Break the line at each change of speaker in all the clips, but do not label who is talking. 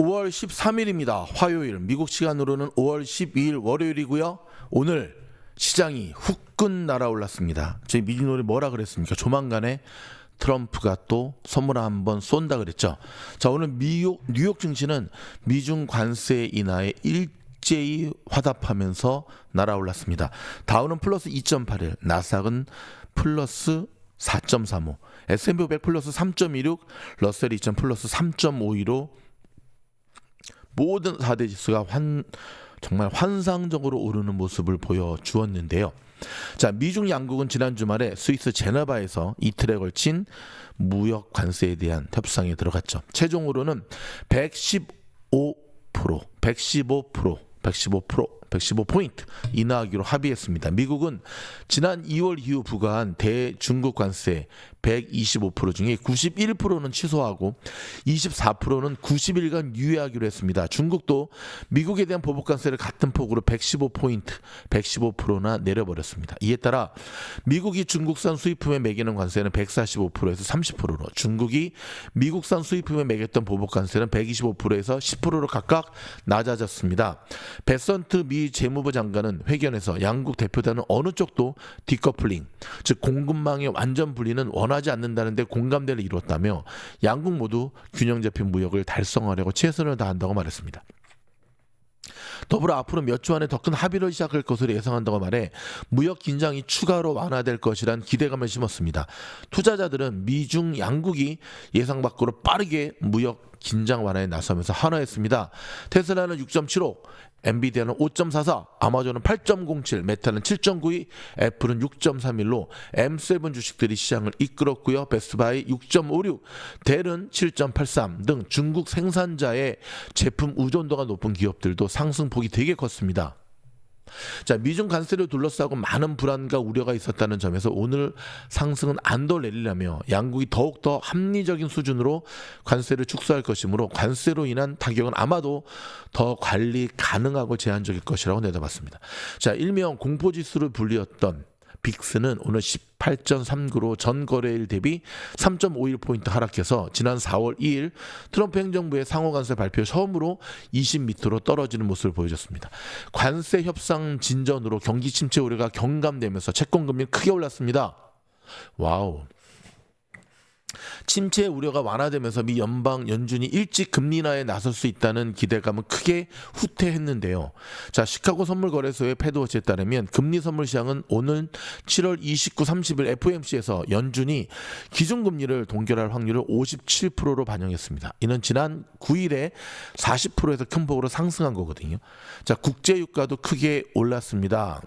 5월 13일입니다. 화요일, 미국 시간으로는 5월 12일 월요일이고요. 오늘 시장이 후끈 날아올랐습니다. 저희 미주노래 뭐라 그랬습니까? 조만간에 트럼프가 또 선물 한번 쏜다 그랬죠. 자, 오늘 뉴욕 증시는 미중 관세 인하에 일제히 화답하면서 날아올랐습니다. 다우는 플러스 2.81, 나스닥은 플러스 4.35, S&P 500 플러스 3.26, 러셀 2000 플러스 3.52로 모든 4대 지수가 정말 환상적으로 오르는 모습을 보여주었는데요. 자, 미중 양국은 지난 주말에 스위스 제네바에서 이틀에 걸친 무역 관세에 대한 협상에 들어갔죠. 최종으로는 115포인트 인하하기로 합의했습니다. 미국은 지난 2월 이후 부과한 대중국 관세 125% 중에 91%는 취소하고 24%는 90일간 유예하기로 했습니다. 중국도 미국에 대한 보복 관세를 같은 폭으로 115포인트, 115%나 내려버렸습니다. 이에 따라 미국이 중국산 수입품에 매기는 관세는 145%에서 30%로, 중국이 미국산 수입품에 매겼던 보복 관세는 125%에서 10%로 각각 낮아졌습니다. 베선트 미 재무부 장관은 회견에서 양국 대표단은 어느 쪽도 디커플링, 즉 공급망의 완전 분리는 원하지 않는다는데 공감대를 이뤘다며 양국 모두 균형 잡힌 무역을 달성하려고 최선을 다한다고 말했습니다. 더불어 앞으로 몇 주 안에 더 큰 합의를 시작할 것으로 예상한다고 말해 무역 긴장이 추가로 완화될 것이란 기대감을 심었습니다. 투자자들은 미중 양국이 예상 밖으로 빠르게 무역 긴장 완화에 나서면서 환호했습니다. 테슬라는 6.75, 엔비디아는 5.44, 아마존은 8.07, 메타는 7.92, 애플은 6.31로 M7 주식들이 시장을 이끌었고요. 베스트바이 6.56, 델은 7.83 등 중국 생산자의 제품 의존도가 높은 기업들도 상승폭이 되게 컸습니다. 자, 미중 관세를 둘러싸고 많은 불안과 우려가 있었다는 점에서 오늘 상승은 안 더 내리려며 양국이 더욱더 합리적인 수준으로 관세를 축소할 것이므로 관세로 인한 타격은 아마도 더 관리 가능하고 제한적일 것이라고 내다봤습니다. 자, 일명 공포지수로 불리웠던 빅스는 오늘 18.39로 전 거래일 대비 3.51포인트 하락해서 지난 4월 2일 트럼프 행정부의 상호관세 발표 처음으로 20m로 떨어지는 모습을 보여줬습니다. 관세 협상 진전으로 경기 침체 우려가 경감되면서 채권금리는 크게 올랐습니다. 와우. 침체 우려가 완화되면서 미 연방 연준이 일찍 금리 인하에 나설 수 있다는 기대감은 크게 후퇴했는데요. 자, 시카고 선물거래소의 패드워치에 따르면 금리 선물 시장은 오늘 7월 29, 30일 FOMC에서 연준이 기준금리를 동결할 확률을 57%로 반영했습니다. 이는 지난 9일에 40%에서 큰 폭으로 상승한 거거든요. 자, 국제유가도 크게 올랐습니다.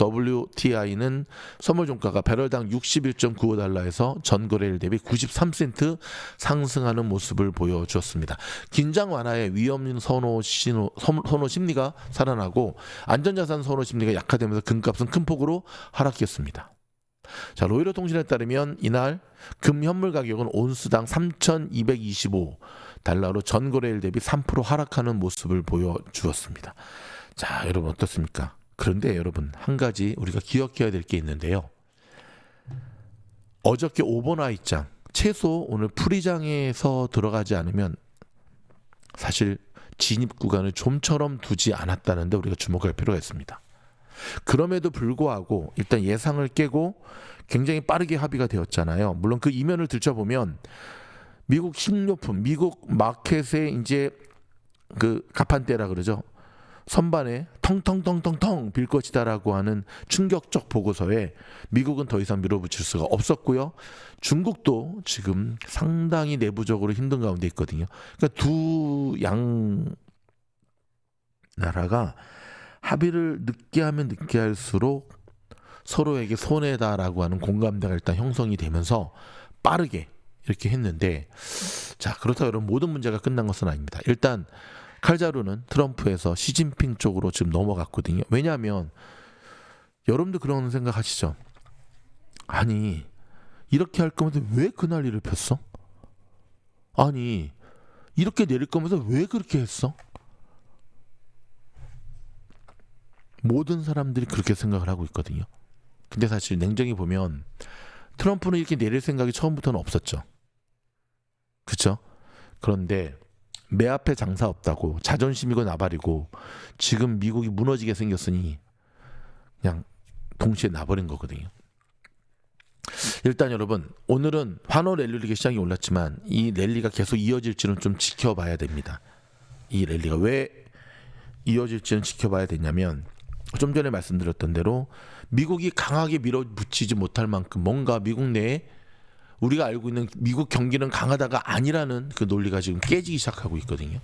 WTI는 선물 종가가 배럴당 61.95달러에서 전 거래일 대비 93센트 상승하는 모습을 보여주었습니다. 긴장 완화의 위험 선호 심리가 살아나고 안전자산 선호 심리가 약화되면서 금값은 큰 폭으로 하락했습니다. 자, 로이터 통신에 따르면 이날 금 현물 가격은 온스당 3,225달러로 전 거래일 대비 3% 하락하는 모습을 보여주었습니다. 자, 여러분 어떻습니까? 그런데 여러분, 한 가지 우리가 기억해야 될 게 있는데요. 어저께 오버나이트장, 최소 오늘 프리장에서 들어가지 않으면 사실 진입 구간을 좀처럼 두지 않았다는 데 우리가 주목할 필요가 있습니다. 그럼에도 불구하고 일단 예상을 깨고 굉장히 빠르게 합의가 되었잖아요. 물론 그 이면을 들춰보면 미국 식료품, 미국 마켓에 이제 그 가판대라 그러죠. 선반에 텅텅텅텅텅 빌 것이다라고 하는 충격적 보고서에 미국은 더 이상 밀어붙일 수가 없었고요. 중국도 지금 상당히 내부적으로 힘든 가운데 있거든요. 그러니까 두 양 나라가 합의를 늦게 하면 늦게 할수록 서로에게 손해다라고 하는 공감대가 일단 형성이 되면서 빠르게 이렇게 했는데, 자, 그렇다고 여러분 모든 문제가 끝난 것은 아닙니다. 일단 칼자루는 트럼프에서 시진핑 쪽으로 지금 넘어갔거든요. 왜냐하면 여러분도 그런 생각 하시죠? 아니, 이렇게 할 거면서 왜 그 난리를 폈어? 아니, 이렇게 내릴 거면서 왜 그렇게 했어? 모든 사람들이 그렇게 생각을 하고 있거든요. 근데 사실 냉정히 보면 트럼프는 이렇게 내릴 생각이 처음부터는 없었죠. 그렇죠? 그런데 매 앞에 장사 없다고 자존심이고 나발이고 지금 미국이 무너지게 생겼으니 그냥 동시에 나버린 거거든요. 일단 여러분 오늘은 환호 랠리로 시장이 올랐지만 이 랠리가 계속 이어질지는 좀 지켜봐야 됩니다. 이 랠리가 왜 이어질지는 지켜봐야 되냐면 좀 전에 말씀드렸던 대로 미국이 강하게 밀어붙이지 못할 만큼 뭔가 미국 내에 우리가 알고 있는 미국 경기는 강하다가 아니라는 그 논리가 지금 깨지기 시작하고 있거든요.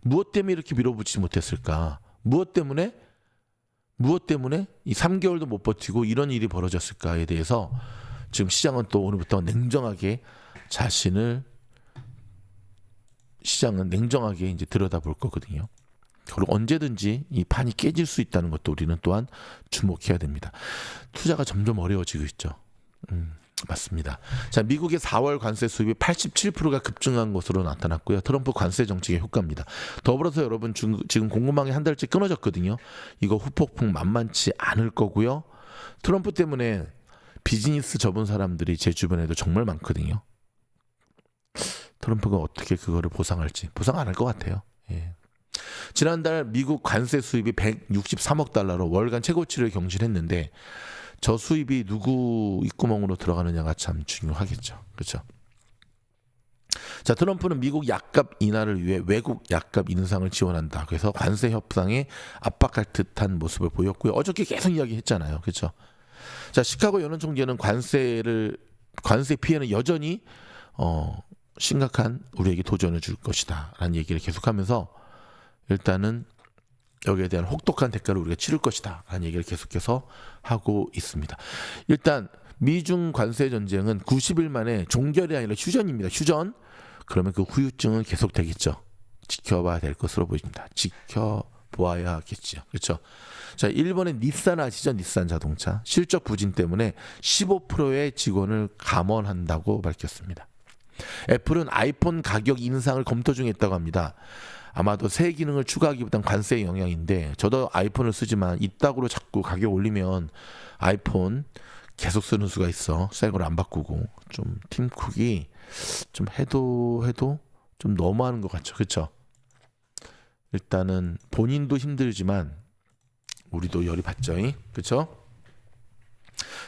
무엇 때문에 이렇게 밀어붙이지 못했을까? 무엇 때문에 이 3개월도 못 버티고 이런 일이 벌어졌을까에 대해서 지금 시장은 또 오늘부터 냉정하게 이제 들여다볼 거거든요. 그리고 언제든지 이 판이 깨질 수 있다는 것도 우리는 또한 주목해야 됩니다. 투자가 점점 어려워지고 있죠. 맞습니다. 자, 미국의 4월 관세 수입이 87%가 급증한 것으로 나타났고요. 트럼프 관세 정책의 효과입니다. 더불어서 여러분 지금 공급망이 한 달째 끊어졌거든요. 이거 후폭풍 만만치 않을 거고요. 트럼프 때문에 비즈니스 접은 사람들이 제 주변에도 정말 많거든요. 트럼프가 어떻게 그거를 보상할지 보상 안 할 것 같아요. 예. 지난달 미국 관세 수입이 163억 달러로 월간 최고치를 경신했는데 저 수입이 누구 입구멍으로 들어가느냐가 참 중요하겠죠. 그렇죠? 자, 트럼프는 미국 약값 인하를 위해 외국 약값 인상을 지원한다. 그래서 관세 협상에 압박할 듯한 모습을 보였고요. 어저께 계속 이야기했잖아요. 그렇죠? 자, 시카고 연원총재는 관세 피해는 여전히 심각한 우리에게 도전을 줄 것이다라는 얘기를 계속하면서 일단은 여기에 대한 혹독한 대가를 우리가 치를 것이다 라는 얘기를 계속해서 하고 있습니다. 일단 미중 관세 전쟁은 90일 만에 종결이 아니라 휴전입니다. 휴전. 그러면 그 후유증은 계속되겠죠. 지켜봐야 될 것으로 보입니다. 지켜보아야겠죠. 그렇죠. 자, 일본의 닛산 아시죠? 닛산 자동차 실적 부진 때문에 15%의 직원을 감원한다고 밝혔습니다. 애플은 아이폰 가격 인상을 검토 중에 있다고 합니다. 아마도 새 기능을 추가하기보단 관세의 영향인데 저도 아이폰을 쓰지만 이따구로 자꾸 가격 올리면 아이폰 계속 쓰는 수가 있어. 새 걸 안 바꾸고 좀 팀쿡이 좀 해도 좀 너무하는 것 같죠. 그렇죠? 일단은 본인도 힘들지만 우리도 열이 받죠. 그렇죠?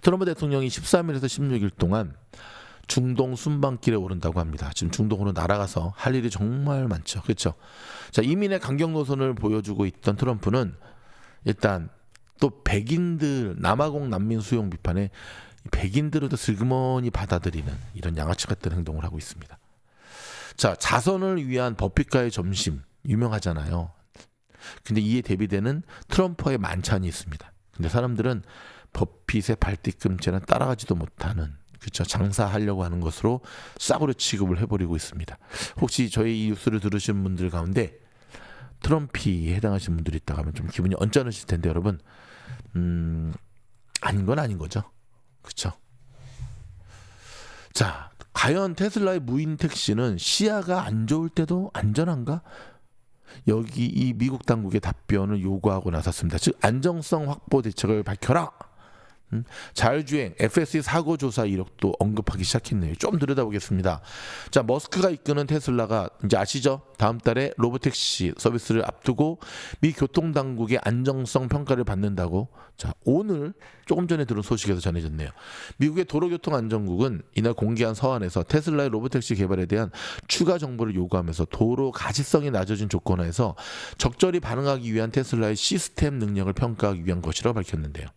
트럼프 대통령이 13일에서 16일 동안 중동 순방길에 오른다고 합니다. 지금 중동으로 날아가서 할 일이 정말 많죠. 그렇죠? 자, 이민의 강경 노선을 보여주고 있던 트럼프는 일단 또 백인들 남아공 난민 수용 비판에 백인들도 슬그머니 받아들이는 이런 양아치 같은 행동을 하고 있습니다. 자, 자선을 위한 버핏가의 점심 유명하잖아요. 근데 이에 대비되는 트럼프의 만찬이 있습니다. 근데 사람들은 버핏의 발뒤꿈치는 따라가지도 못하는 그렇죠. 장사하려고 하는 것으로 싸구려 취급을 해버리고 있습니다. 혹시 저희 이 뉴스를 들으신 분들 가운데 트럼피에 해당하신 분들이 있다고 하면 좀 기분이 언짢으실 텐데 여러분 아닌 건 아닌 거죠. 그렇죠. 자, 과연 테슬라의 무인 택시는 시야가 안 좋을 때도 안전한가? 여기 이 미국 당국의 답변을 요구하고 나섰습니다. 즉 안정성 확보 대책을 밝혀라. 자율주행 FSD 사고 조사 이력도 언급하기 시작했네요. 좀 들여다보겠습니다. 자, 머스크가 이끄는 테슬라가 이제 아시죠? 다음 달에 로보택시 서비스를 앞두고 미 교통당국의 안정성 평가를 받는다고 자, 오늘 조금 전에 들은 소식에서 전해졌네요. 미국의 도로교통안전국은 이날 공개한 서한에서 테슬라의 로보택시 개발에 대한 추가 정보를 요구하면서 도로 가시성이 낮아진 조건하에서 적절히 반응하기 위한 테슬라의 시스템 능력을 평가하기 위한 것이라고 밝혔는데요.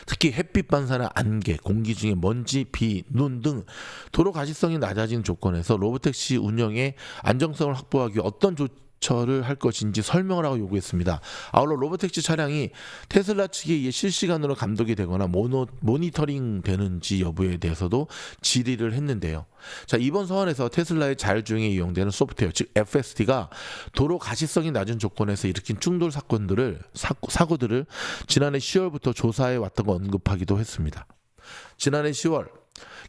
특히 햇빛 반사나 안개, 공기 중에 먼지, 비, 눈 등 도로 가시성이 낮아진 조건에서 로보택시 운영의 안정성을 확보하기 위해 어떤 조처를 할 것인지 설명을 하고 요구했습니다. 아울러 로보택시 차량이 테슬라 측에 의해 실시간으로 감독이 되거나 모니터링 되는지 여부에 대해서도 질의를 했는데요. 자, 이번 서한에서 테슬라의 자율주행에 이용되는 소프트웨어, 즉 FSD가 도로 가시성이 낮은 조건에서 일으킨 충돌 사고들을 지난해 10월부터 조사해 왔던 거 언급하기도 했습니다. 지난해 10월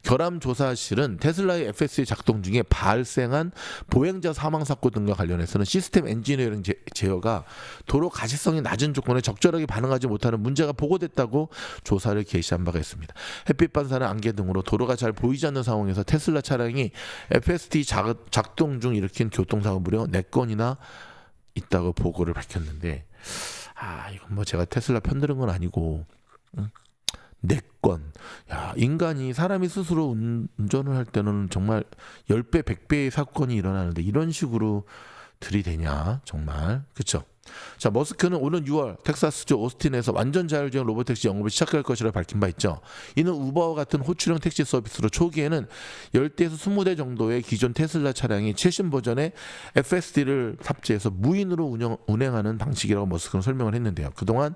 결함조사실은 테슬라의 FSD 작동 중에 발생한 보행자 사망 사고 등과 관련해서는 시스템 엔지니어링 제어가 도로 가시성이 낮은 조건에 적절하게 반응하지 못하는 문제가 보고됐다고 조사를 게시한 바가 있습니다. 햇빛 반사나 안개 등으로 도로가 잘 보이지 않는 상황에서 테슬라 차량이 FSD 작동 중 일으킨 교통사고 무려 4건이나 있다고 보고를 밝혔는데, 이건 뭐 제가 테슬라 편드는 건 아니고 4건. 야, 인간이 사람이 스스로 운전을 할 때는 정말 10배, 100배의 사건이 일어나는데 이런 식으로 들이대냐 정말. 그렇죠? 자, 머스크는 오는 6월 텍사스주 오스틴에서 완전 자율주행 로봇택시 영업을 시작할 것이라 밝힌 바 있죠. 이는 우버와 같은 호출형 택시 서비스로 초기에는 10대에서 20대 정도의 기존 테슬라 차량이 최신 버전의 FSD를 탑재해서 무인으로 운행하는 방식이라고 머스크는 설명을 했는데요. 그동안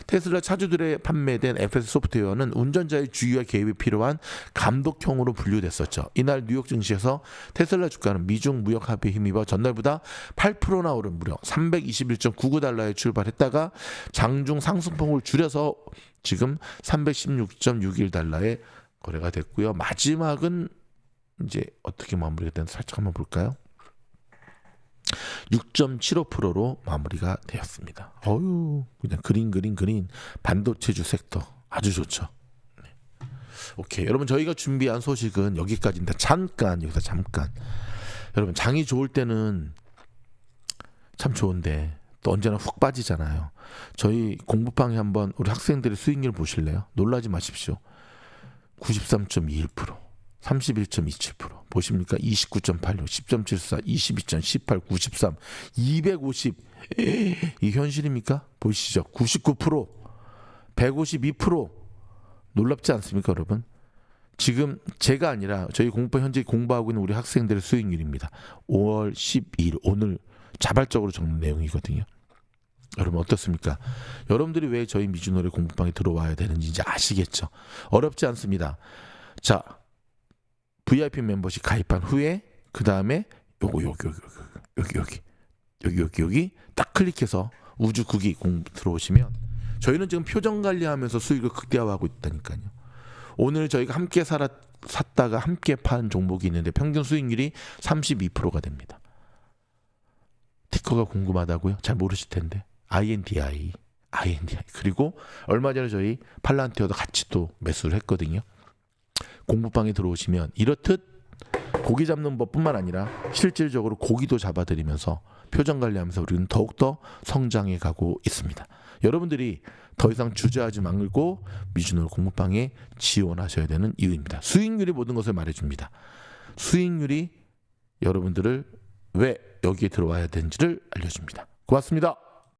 테슬라 차주들에 판매된 FSD 소프트웨어는 운전자의 주의와 개입이 필요한 감독형으로 분류됐었죠. 이날 뉴욕 증시에서 테슬라 주가는 미중 무역 합의에 힘입어 전날보다 8%나 오른 무려 321.99달러에 출발했다가 장중 상승폭을 줄여서 지금 316.61달러에 거래가 됐고요. 마지막은 이제 어떻게 마무리가 됐는지 살짝 한번 볼까요? 6.75%로 마무리가 되었습니다. 그냥 그린 반도체주 섹터 아주 좋죠. 네. 오케이, 여러분 저희가 준비한 소식은 여기까지입니다. 여기서 잠깐. 여러분 장이 좋을 때는 참 좋은데 또 언제나 훅 빠지잖아요. 저희 공부방에 한번 우리 학생들의 수익률 보실래요? 놀라지 마십시오. 93.21%, 31.27%. 보십니까? 29.86, 10.74, 22.18, 93, 250. 이 현실입니까? 보시죠. 99%, 152%. 놀랍지 않습니까, 여러분? 지금 제가 아니라 저희 공부방 현재 공부하고 있는 우리 학생들의 수익률입니다. 5월 12일 오늘 자발적으로 적는 내용이거든요. 여러분 어떻습니까? 여러분들이 왜 저희 미주노래 공부방에 들어와야 되는지 이제 아시겠죠? 어렵지 않습니다. 자, VIP 멤버십 가입한 후에 그 다음에 여기 딱 클릭해서 우주 국기 들어오시면 저희는 지금 표정 관리하면서 수익을 극대화하고 있다니까요. 오늘 저희가 함께 샀다가 함께 판 종목이 있는데 평균 수익률이 32%가 됩니다. 티커가 궁금하다고요? 잘 모르실 텐데 INDI. 그리고 얼마 전에 저희 팔란티어도 같이 또 매수를 했거든요. 공부방에 들어오시면 이렇듯 고기 잡는 법뿐만 아니라 실질적으로 고기도 잡아드리면서 표정 관리하면서 우리는 더욱더 성장해 가고 있습니다. 여러분들이 더 이상 주저하지 말고 미주노 공부방에 지원하셔야 되는 이유입니다. 수익률이 모든 것을 말해줍니다. 수익률이 여러분들을 왜 여기에 들어와야 되는지를 알려줍니다. 고맙습니다.